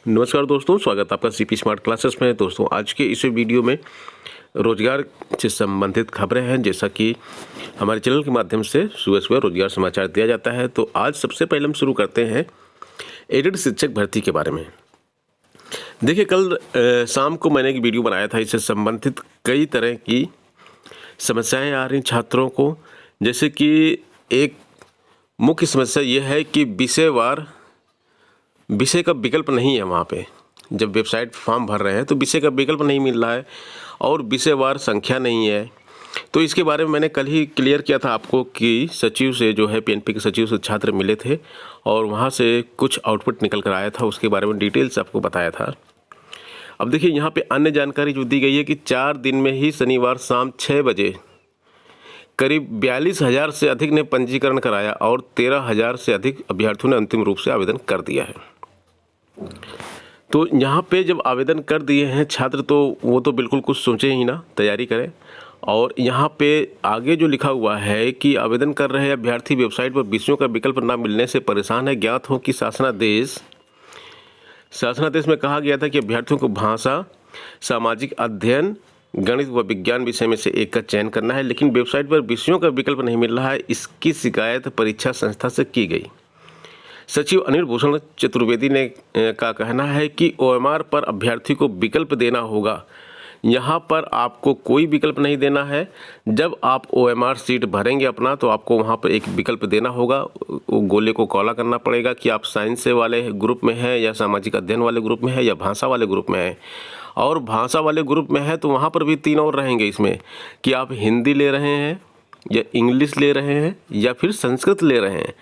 नमस्कार दोस्तों, स्वागत है आपका सीपी स्मार्ट क्लासेस में। दोस्तों, आज के इस वीडियो में रोजगार से संबंधित खबरें हैं, जैसा कि हमारे चैनल के माध्यम से सुबह सुबह रोजगार समाचार दिया जाता है। तो आज सबसे पहले हम शुरू करते हैं एडेड शिक्षक भर्ती के बारे में। देखिए, कल शाम को मैंने एक वीडियो बनाया था, इससे संबंधित कई तरह की समस्याएं आ रही छात्रों को। जैसे कि एक मुख्य समस्या ये है कि विषय का विकल्प नहीं है। वहाँ पे जब वेबसाइट फॉर्म भर रहे हैं तो विषय का विकल्प नहीं मिल रहा है और विषयवार संख्या नहीं है। तो इसके बारे में मैंने कल ही क्लियर किया था आपको कि सचिव से जो है पीएनपी के सचिव से छात्र मिले थे और वहाँ से कुछ आउटपुट निकल कर आया था, उसके बारे में डिटेल्स आपको बताया था। अब देखिए, यहाँ पे अन्य जानकारी जो दी गई है कि 4 दिन में ही शनिवार शाम 6 बजे करीब 42,000 से अधिक ने पंजीकरण कराया और 13,000 से अधिक अभ्यर्थियों ने अंतिम रूप से आवेदन कर दिया है। तो यहाँ पे जब आवेदन कर दिए हैं छात्र, तो वो तो बिल्कुल कुछ सोचे ही ना, तैयारी करें। और यहाँ पे आगे जो लिखा हुआ है कि आवेदन कर रहे अभ्यर्थी वेबसाइट पर विषयों का विकल्प न मिलने से परेशान है। ज्ञात हो कि शासनादेश में कहा गया था कि अभ्यर्थियों को भाषा, सामाजिक अध्ययन, गणित व विज्ञान विषय में से एक का चयन करना है, लेकिन वेबसाइट पर विषयों का विकल्प नहीं मिल रहा है। इसकी शिकायत परीक्षा संस्था से की गई। सचिव अनिल भूषण चतुर्वेदी ने का कहना है कि ओएमआर पर अभ्यर्थी को विकल्प देना होगा। यहाँ पर आपको कोई विकल्प नहीं देना है। जब आप ओएमआर सीट भरेंगे अपना, तो आपको वहाँ पर एक विकल्प देना होगा। वो गोले को कॉला करना पड़ेगा कि आप साइंस वाले ग्रुप में हैं या सामाजिक अध्ययन वाले ग्रुप में हैं या भाषा वाले ग्रुप में हैं। और भाषा वाले ग्रुप में है तो वहाँ पर भी 3 और रहेंगे इसमें, कि आप हिंदी ले रहे हैं या इंग्लिश ले रहे हैं या फिर संस्कृत ले रहे हैं।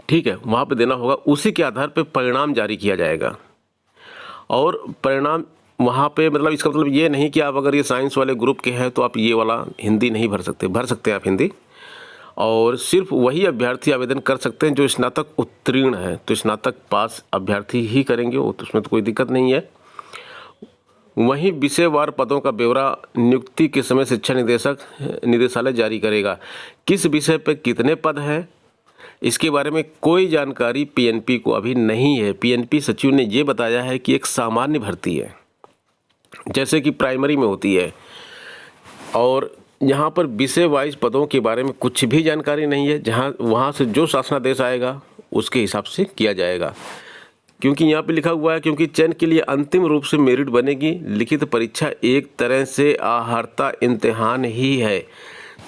ठीक है, वहाँ पे देना होगा। उसी के आधार पे परिणाम जारी किया जाएगा। और परिणाम वहाँ पे मतलब इसका मतलब ये नहीं कि आप अगर ये साइंस वाले ग्रुप के हैं तो आप ये वाला हिंदी नहीं भर सकते हैं आप हिंदी। और सिर्फ वही अभ्यर्थी आवेदन कर सकते हैं जो स्नातक उत्तीर्ण है। तो स्नातक पास अभ्यर्थी ही करेंगे, वो तो उसमें तो कोई दिक्कत नहीं है। वहीं विषयवार पदों का ब्यौरा नियुक्ति के समय शिक्षा निदेशालय जारी करेगा। किस विषय पर कितने पद हैं, इसके बारे में कोई जानकारी पीएनपी को अभी नहीं है। पीएनपी सचिव ने ये बताया है कि एक सामान्य भर्ती है, जैसे कि प्राइमरी में होती है, और यहाँ पर विषय वाइज पदों के बारे में कुछ भी जानकारी नहीं है। वहाँ से जो शासनादेश आएगा उसके हिसाब से किया जाएगा। क्योंकि यहाँ पे लिखा हुआ है, क्योंकि चयन के लिए अंतिम रूप से मेरिट बनेगी। लिखित परीक्षा एक तरह से आहर्ता इम्तिहान ही है।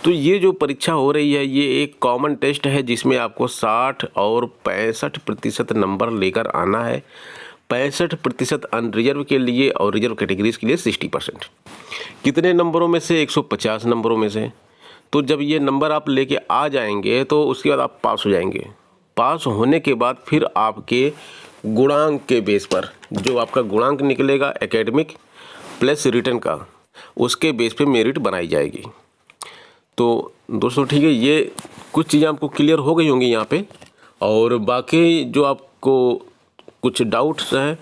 तो ये जो परीक्षा हो रही है ये एक कॉमन टेस्ट है, जिसमें आपको 60 और 65% नंबर लेकर आना है। 65% अनरिजर्व के लिए और रिजर्व कैटेगरीज के लिए 60%। कितने नंबरों में से? 150 नंबरों में से। तो जब ये नंबर आप लेके आ जाएंगे तो उसके बाद आप पास हो जाएंगे। पास होने के बाद फिर आपके गुणांक के बेस पर, जो आपका गुणांक निकलेगा एकेडमिक प्लस रिटन का, उसके बेस पे मेरिट बनाई जाएगी। तो दोस्तों ठीक है, ये कुछ चीज़ें आपको क्लियर हो गई होंगी यहाँ पे। और बाकी जो आपको कुछ डाउट्स हैं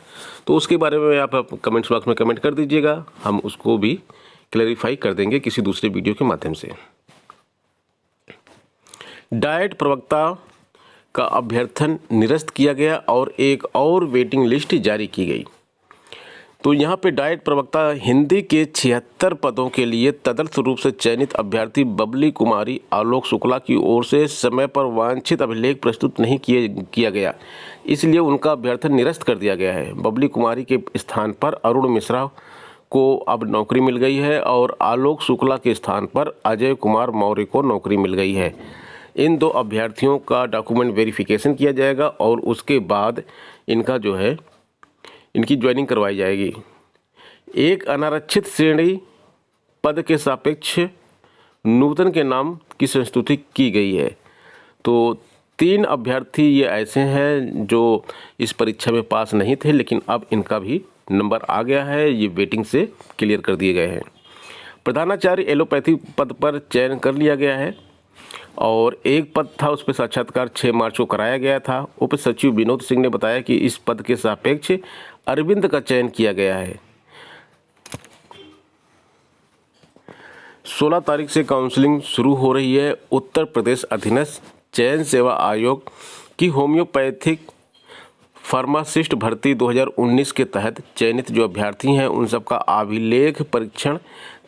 तो उसके बारे में आप कमेंट्स बॉक्स में कमेंट कर दीजिएगा, हम उसको भी क्लैरिफाई कर देंगे किसी दूसरे वीडियो के माध्यम से। डाइट प्रवक्ता का अभ्यर्थन निरस्त किया गया और एक और वेटिंग लिस्ट जारी की गई। तो यहाँ पे डाइट प्रवक्ता हिंदी के 76 पदों के लिए तदर्थ रूप से चयनित अभ्यर्थी बबली कुमारी आलोक शुक्ला की ओर से समय पर वांछित अभिलेख प्रस्तुत नहीं किया गया, इसलिए उनका अभ्यर्थन निरस्त कर दिया गया है। बबली कुमारी के स्थान पर अरुण मिश्रा को अब नौकरी मिल गई है और आलोक शुक्ला के स्थान पर अजय कुमार मौर्य को नौकरी मिल गई है। इन 2 अभ्यर्थियों का डॉक्यूमेंट वेरिफिकेशन किया जाएगा और उसके बाद इनकी ज्वाइनिंग करवाई जाएगी। एक अनारक्षित श्रेणी पद के सापेक्ष नूतन के नाम की संस्तुति की गई है। तो 3 अभ्यर्थी ये ऐसे हैं जो इस परीक्षा में पास नहीं थे, लेकिन अब इनका भी नंबर आ गया है, ये वेटिंग से क्लियर कर दिए गए हैं। प्रधानाचार्य एलोपैथी पद पर चयन कर लिया गया है और एक पद था, उस पर साक्षात्कार 6 मार्च को कराया गया था। उप सचिव विनोद सिंह ने बताया कि इस पद के सापेक्ष अरविंद का चयन किया गया है। 16 तारीख से काउंसलिंग शुरू हो रही है। उत्तर प्रदेश अधीनस्थ चयन सेवा आयोग की होम्योपैथिक फार्मासिस्ट भर्ती 2019 के तहत चयनित जो अभ्यर्थी हैं उन सबका अभिलेख परीक्षण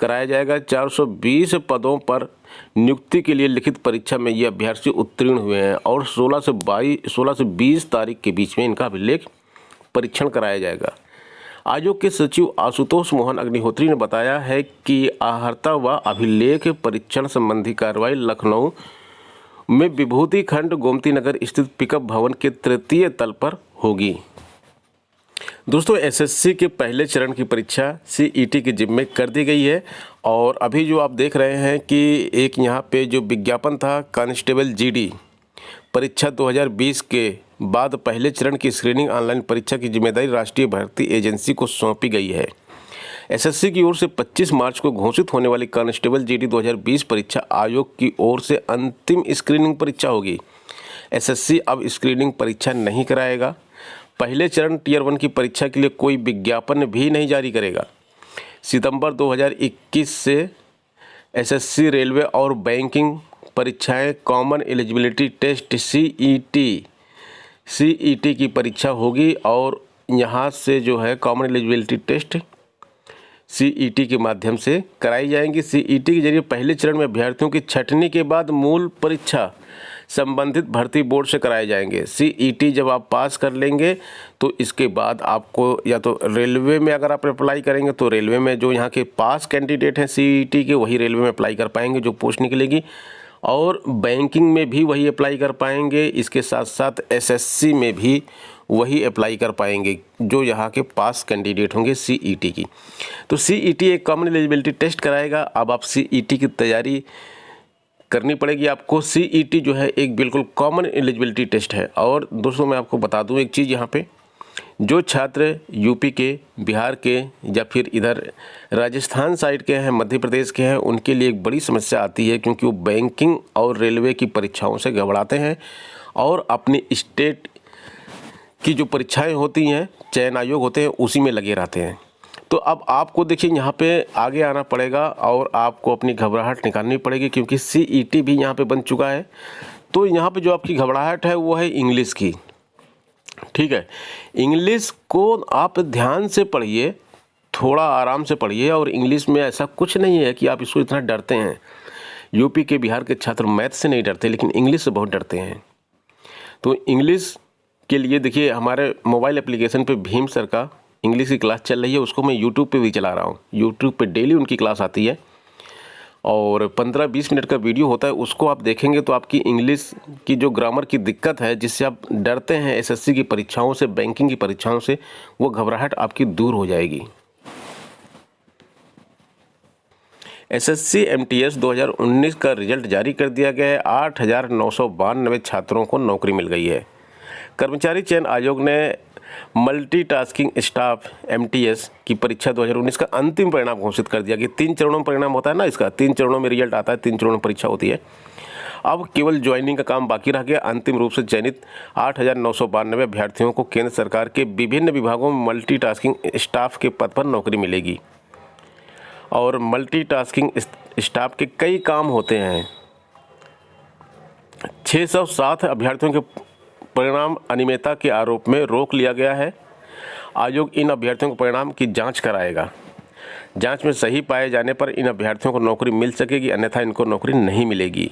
कराया जाएगा। 420 पदों पर नियुक्ति के लिए लिखित परीक्षा में ये अभ्यर्थी उत्तीर्ण हुए हैं और 16 से 20 तारीख के बीच में इनका अभिलेख परीक्षण कराया जाएगा। आयोग के सचिव आशुतोष मोहन अग्निहोत्री ने बताया है कि आहर्ता व अभिलेख परीक्षण संबंधी कार्रवाई लखनऊ में विभूति खंड गोमती नगर स्थित पिकअप भवन के तृतीय तल पर होगी। दोस्तों, एसएससी के पहले चरण की परीक्षा सीईटी के जिम्मे कर दी गई है और अभी जो आप देख रहे हैं कि एक यहाँ पे जो विज्ञापन था कांस्टेबल जीडी परीक्षा 2020 के बाद पहले चरण की स्क्रीनिंग ऑनलाइन परीक्षा की जिम्मेदारी राष्ट्रीय भर्ती एजेंसी को सौंपी गई है। एसएससी की ओर से 25 मार्च को घोषित होने वाली कांस्टेबल जीडी 2020 परीक्षा आयोग की ओर से अंतिम स्क्रीनिंग परीक्षा होगी। एसएससी अब स्क्रीनिंग परीक्षा नहीं कराएगा। पहले चरण टियर 1 की परीक्षा के लिए कोई विज्ञापन भी नहीं जारी करेगा। सितंबर 2021 से एसएससी, रेलवे और बैंकिंग परीक्षाएं कॉमन एलिजिबिलिटी टेस्ट सीईटी की परीक्षा होगी और यहाँ से जो है कॉमन एलिजिबिलिटी टेस्ट सीईटी के माध्यम से कराई जाएंगी। सीईटी के जरिए पहले चरण में अभ्यर्थियों की छंटनी के बाद मूल परीक्षा संबंधित भर्ती बोर्ड से कराए जाएंगे। सीईटी जब आप पास कर लेंगे तो इसके बाद आपको या तो रेलवे में अगर आप अप्लाई करेंगे तो रेलवे में जो यहाँ के पास कैंडिडेट हैं सीईटी के वही रेलवे में अप्लाई कर पाएंगे जो पोस्ट निकलेगी, और बैंकिंग में भी वही अप्लाई कर पाएंगे। इसके साथ साथ एसएससी में भी वही अप्लाई कर पाएंगे जो यहाँ के पास कैंडिडेट होंगे सीईटी की। तो सीईटी एक कॉमन एलिजिबिलिटी टेस्ट कराएगा। अब आप सीईटी की तैयारी करनी पड़ेगी आपको। सीईटी जो है एक बिल्कुल कॉमन एलिजिबिलिटी टेस्ट है। और दोस्तों, मैं आपको बता दूं एक चीज़, यहाँ पे जो छात्र यूपी के, बिहार के या फिर इधर राजस्थान साइड के हैं, मध्य प्रदेश के हैं, उनके लिए एक बड़ी समस्या आती है क्योंकि वो बैंकिंग और रेलवे की परीक्षाओं से घबराते हैं और अपनी स्टेट की जो परीक्षाएं होती हैं, चयन आयोग होते हैं, उसी में लगे रहते हैं। तो अब आपको देखिए यहाँ पे आगे आना पड़ेगा और आपको अपनी घबराहट निकालनी पड़ेगी क्योंकि सीईटी भी यहाँ पे बन चुका है। तो यहाँ पे जो आपकी घबराहट है वो है इंग्लिश की। ठीक है, इंग्लिश को आप ध्यान से पढ़िए, थोड़ा आराम से पढ़िए। और इंग्लिश में ऐसा कुछ नहीं है कि आप इसको इतना डरते हैं। यूपी के, बिहार के छात्र मैथ से नहीं डरते लेकिन इंग्लिश से बहुत डरते हैं। तो इंग्लिश के लिए देखिए हमारे मोबाइल एप्लीकेशन पे भीम सर का इंग्लिश की क्लास चल रही है, उसको मैं यूट्यूब पे भी चला रहा हूँ। यूट्यूब पे डेली उनकी क्लास आती है और 15-20 मिनट का वीडियो होता है, उसको आप देखेंगे तो आपकी इंग्लिश की जो ग्रामर की दिक्कत है, जिससे आप डरते हैं एसएससी की परीक्षाओं से, बैंकिंग की परीक्षाओं से, वो घबराहट आपकी दूर हो जाएगी। एसएससी एमटीएस 2019 का रिजल्ट जारी कर दिया गया है। 8,992 छात्रों को नौकरी मिल गई है। कर्मचारी चयन आयोग ने मल्टीटास्किंग स्टाफ एमटीएस की परीक्षा 2019 का अंतिम परिणाम घोषित कर दिया कि 3 चरणों में परिणाम होता है ना, इसका 3 चरणों में रिजल्ट आता है, 3 चरणों में परीक्षा होती है। अब केवल ज्वाइनिंग का काम बाकी रह गया। अंतिम रूप से चयनित 8,992 अभ्यर्थियों को केंद्र सरकार के विभिन्न विभागों में मल्टीटास्किंग स्टाफ के पद पर नौकरी मिलेगी। और मल्टीटास्किंग स्टाफ के कई काम होते हैं। 607 अभ्यर्थियों के परिणाम अनियमितता के आरोप में रोक लिया गया है। आयोग इन अभ्यर्थियों के परिणाम की जांच कराएगा। जांच में सही पाए जाने पर इन अभ्यर्थियों को नौकरी मिल सकेगी, अन्यथा इनको नौकरी नहीं मिलेगी।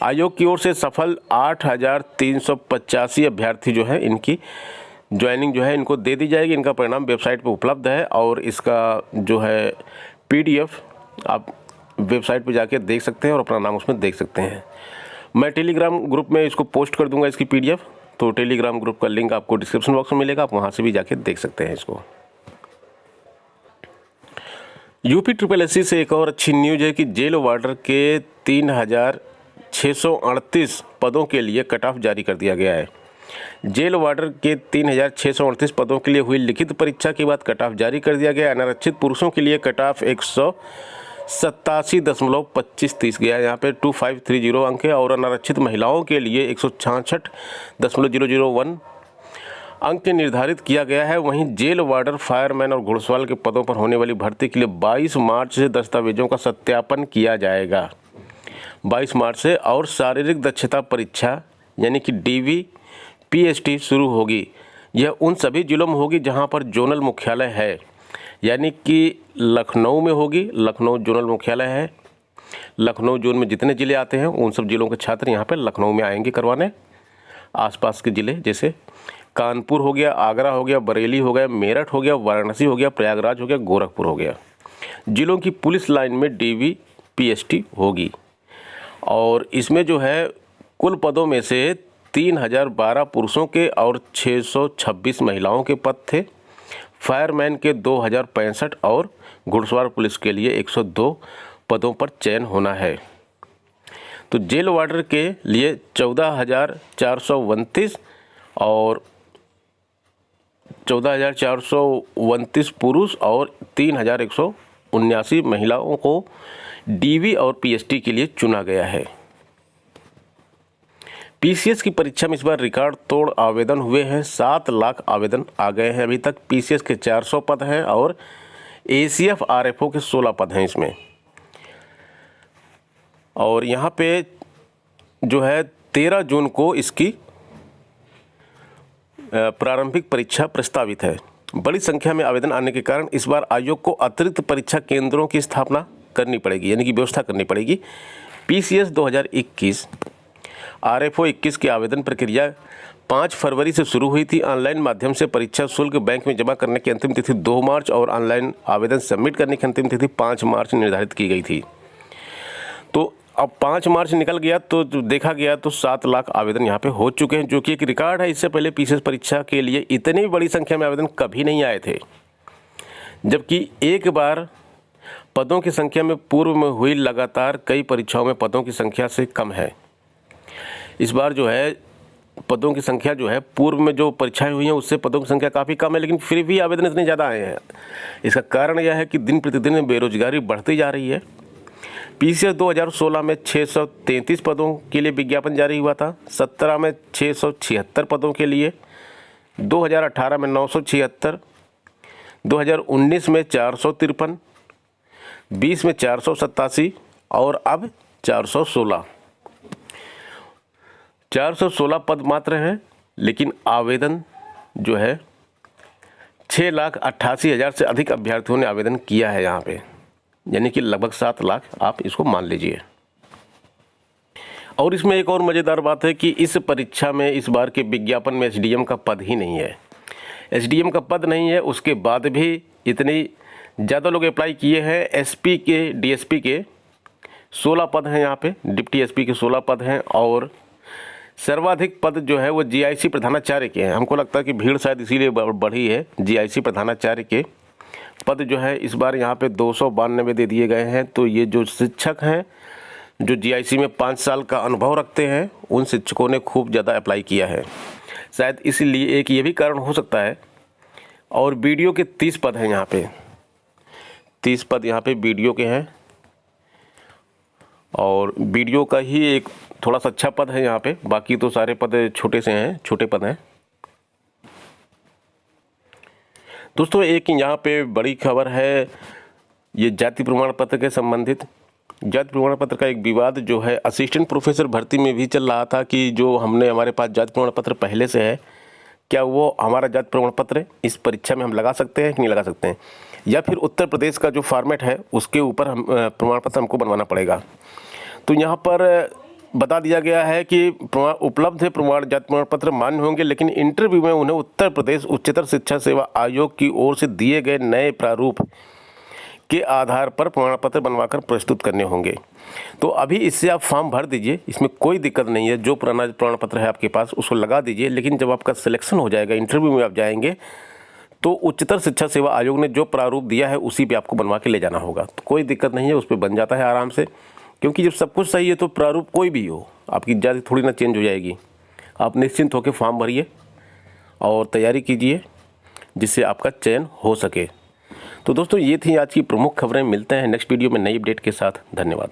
आयोग की ओर से सफल 8,385 अभ्यर्थी जो है, इनकी ज्वाइनिंग जो है इनको दे दी जाएगी। इनका परिणाम वेबसाइट पर उपलब्ध है और इसका जो है पीडीएफ आप वेबसाइट पर जाके देख सकते हैं और अपना नाम उसमें देख सकते हैं। मैं टेलीग्राम ग्रुप में इसको पोस्ट कर दूंगा इसकी पीडीएफ, तो टेलीग्राम ग्रुप का लिंक आपको डिस्क्रिप्शन बॉक्स में मिलेगा, आप वहां से भी जाके देख सकते हैं इसको। यूपी SSSC से एक और अच्छी न्यूज़ है कि जेल वार्डर के 3,638 पदों के लिए कट ऑफ जारी कर दिया गया है। जेल वार्डर के 3,638 पदों के लिए हुई लिखित परीक्षा के बाद कट ऑफ जारी कर दिया गया। अनारक्षित पुरुषों के लिए कट ऑफ 187.2530 गया, यहाँ पे 2530 अंक है, और अनारक्षित महिलाओं के लिए 166.001 अंक निर्धारित किया गया है। वहीं जेल वार्डर, फायरमैन और घुड़सवार के पदों पर होने वाली भर्ती के लिए 22 मार्च से दस्तावेजों का सत्यापन किया जाएगा। 22 मार्च से। और शारीरिक दक्षता परीक्षा यानी कि DVPESC PST शुरू होगी, यह उन सभी जिलों में होगी जहां पर जोनल मुख्यालय है, यानी कि लखनऊ में होगी। लखनऊ जोनल मुख्यालय है। लखनऊ जोन में जितने ज़िले आते हैं उन सब ज़िलों के छात्र यहाँ पे लखनऊ में आएंगे करवाने। आसपास के ज़िले जैसे कानपुर हो गया, आगरा हो गया, बरेली हो गया, मेरठ हो गया, वाराणसी हो गया, प्रयागराज हो गया, गोरखपुर हो गया। ज़िलों की पुलिस लाइन में DVPST होगी। और इसमेमें जो है कुल पदों में से 3012 पुरुषों के और 626 महिलाओं के पद थे। फायरमैन के 2065 और घुड़सवार पुलिस के लिए 102 पदों पर चयन होना है। तो जेल वार्डर के लिए 14,429 और 14,429 पुरुष और 3,179 महिलाओं को DV और PST के लिए चुना गया है। PCS की परीक्षा में इस बार रिकॉर्ड तोड़ आवेदन हुए हैं। 7 लाख आवेदन आ गए हैं अभी तक। PCS के 400 पद हैं और ACF RFO के 16 पद हैं इसमें। और यहाँ पे जो है 13 जून को इसकी प्रारंभिक परीक्षा प्रस्तावित है। बड़ी संख्या में आवेदन आने के कारण इस बार आयोग को अतिरिक्त परीक्षा केंद्रों की स्थापना करनी पड़ेगी, यानी कि व्यवस्था करनी पड़ेगी। PCS 2021 RFO 21 की आवेदन प्रक्रिया 5 फरवरी से शुरू हुई थी। ऑनलाइन माध्यम से परीक्षा शुल्क बैंक में जमा करने की अंतिम तिथि 2 मार्च और ऑनलाइन आवेदन सबमिट करने की अंतिम तिथि 5 मार्च निर्धारित की गई थी। तो अब 5 मार्च निकल गया तो देखा गया तो 7 लाख आवेदन यहाँ पे हो चुके हैं, जो कि एक रिकॉर्ड है। इससे पहले PCS परीक्षा के लिए इतनी बड़ी संख्या में आवेदन कभी नहीं आए थे, जबकि एक बार पदों की संख्या में पूर्व में हुई लगातार कई परीक्षाओं में पदों की संख्या से कम है। इस बार जो है पदों की संख्या जो है पूर्व में जो परीक्षाएं हुई हैं उससे पदों की संख्या काफ़ी कम है, लेकिन फिर भी आवेदन इतने ज़्यादा आए हैं। इसका कारण यह है कि दिन प्रतिदिन बेरोजगारी बढ़ती जा रही है। PCS 2016 में 633 पदों के लिए विज्ञापन जारी हुआ था। 17 में 676 पदों के लिए, 2018 में 976, 2019 में 453, 20 में 487 और अब 416 पद मात्र हैं, लेकिन आवेदन जो है 6,88,000 से अधिक अभ्यर्थियों ने आवेदन किया है यहाँ पे, यानी कि लगभग 7 लाख आप इसको मान लीजिए। और इसमें एक और मज़ेदार बात है कि इस परीक्षा में इस बार के विज्ञापन में SDM का पद ही नहीं है। SDM का पद नहीं है, उसके बाद भी इतनी ज़्यादा लोग अप्लाई किए हैं। SP के DSP के 16 पद हैं यहाँ पे, डिप्टी SP के 16 पद हैं और सर्वाधिक पद जो है वो GIC प्रधानाचार्य के हैं। हमको लगता है कि भीड़ शायद इसीलिए बढ़ी है। GIC प्रधानाचार्य के पद जो है इस बार यहाँ पे 292 दे दिए गए हैं। तो ये जो शिक्षक हैं जो GIC में 5 साल का अनुभव रखते हैं, उन शिक्षकों ने खूब ज़्यादा अप्लाई किया है। शायद इसीलिए एक ये भी कारण हो सकता है। और BDO के 30 पद हैं यहाँ पे, 30 पद यहाँ पे BDO के हैं और BDO का ही एक थोड़ा सा अच्छा पद है यहाँ पे, बाकी तो सारे पद छोटे से हैं, छोटे पद हैं। दोस्तों एक यहाँ पे बड़ी खबर है, ये जाति प्रमाण पत्र के संबंधित। जाति प्रमाण पत्र का एक विवाद जो है असिस्टेंट प्रोफेसर भर्ती में भी चल रहा था कि जो हमारे पास जाति प्रमाण पत्र पहले से है, क्या वो हमारा जाति प्रमाण पत्र इस परीक्षा में हम लगा सकते हैं कि नहीं लगा सकते हैं, या फिर उत्तर प्रदेश का जो फॉर्मेट है उसके ऊपर हम प्रमाण पत्र हमको बनवाना पड़ेगा। तो यहाँ पर बता दिया गया है कि उपलब्ध है जाति प्रमाण पत्र मान्य होंगे, लेकिन इंटरव्यू में उन्हें उत्तर प्रदेश उच्चतर शिक्षा सेवा आयोग की ओर से दिए गए नए प्रारूप के आधार पर प्रमाण पत्र बनवाकर प्रस्तुत करने होंगे। तो अभी इससे आप फॉर्म भर दीजिए, इसमें कोई दिक्कत नहीं है। जो पुराना प्रमाण पत्र है आपके पास उसको लगा दीजिए, लेकिन जब आपका सिलेक्शन हो जाएगा, इंटरव्यू में आप जाएंगे, तो उच्चतर शिक्षा सेवा आयोग ने जो प्रारूप दिया है उसी पे आपको बनवा के ले जाना होगा। तो कोई दिक्कत नहीं है, उस पर बन जाता है आराम से, क्योंकि जब सब कुछ सही है तो प्रारूप कोई भी हो, आपकी जाति थोड़ी ना चेंज हो जाएगी। आप निश्चिंत होकर फॉर्म भरिए और तैयारी कीजिए जिससे आपका चयन हो सके। तो दोस्तों ये थी आज की प्रमुख खबरें। मिलते हैं नेक्स्ट वीडियो में नई अपडेट के साथ। धन्यवाद।